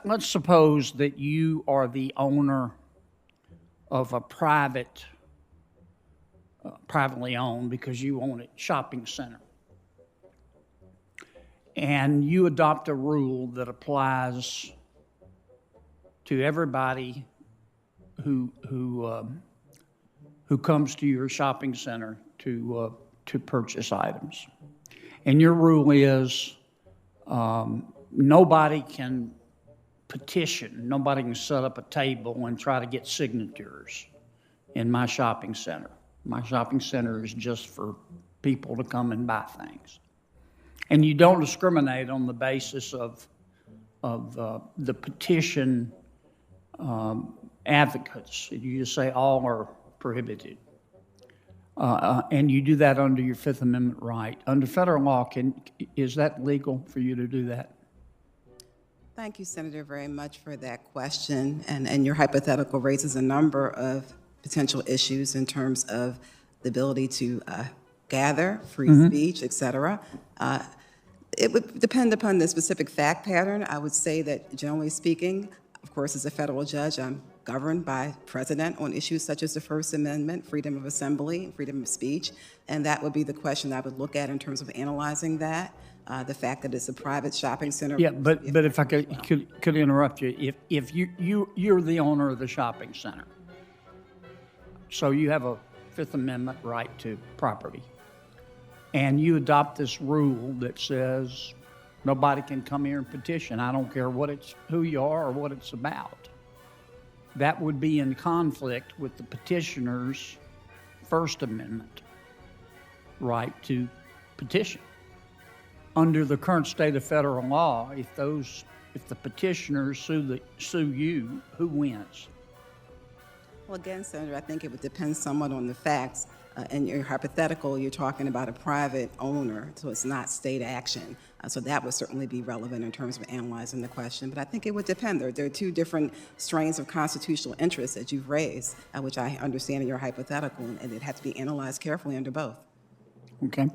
Let's suppose that you are the owner of a privately owned, because you own it, shopping center. And you adopt a rule that applies to everybody who comes to your shopping center to purchase items. And your rule is nobody can petition, nobody can set up a table and try to get signatures in my shopping center. My shopping center is just for people to come and buy things. And you don't discriminate on the basis of the petition advocates. You just say all are prohibited. And you do that under your Fifth Amendment right. Under federal law, is that legal for you to do that? Thank you, Senator, very much for that question. And your hypothetical raises a number of potential issues in terms of the ability to gather, free speech, et cetera. It would depend upon the specific fact pattern. I would say that, generally speaking, of course, as a federal judge, I'm governed by precedent on issues such as the First Amendment, freedom of assembly, freedom of speech, and that would be the question I would look at in terms of analyzing that. The fact that it's a private shopping center. Yeah, but if I could interrupt you, if you're the owner of the shopping center, so you have a Fifth Amendment right to property, and you adopt this rule that says nobody can come here and petition. I don't care who you are or what it's about. That would be in conflict with the petitioner's First Amendment right to petition. Under the current state of federal law, if the petitioners sue you, who wins? Well, again, Senator, I think it would depend somewhat on the facts. In your hypothetical, you're talking about a private owner, so it's not state action. So that would certainly be relevant in terms of analyzing the question. But I think it would depend. There are two different strains of constitutional interests that you've raised, which I understand in your hypothetical, and it had to be analyzed carefully under both. Okay.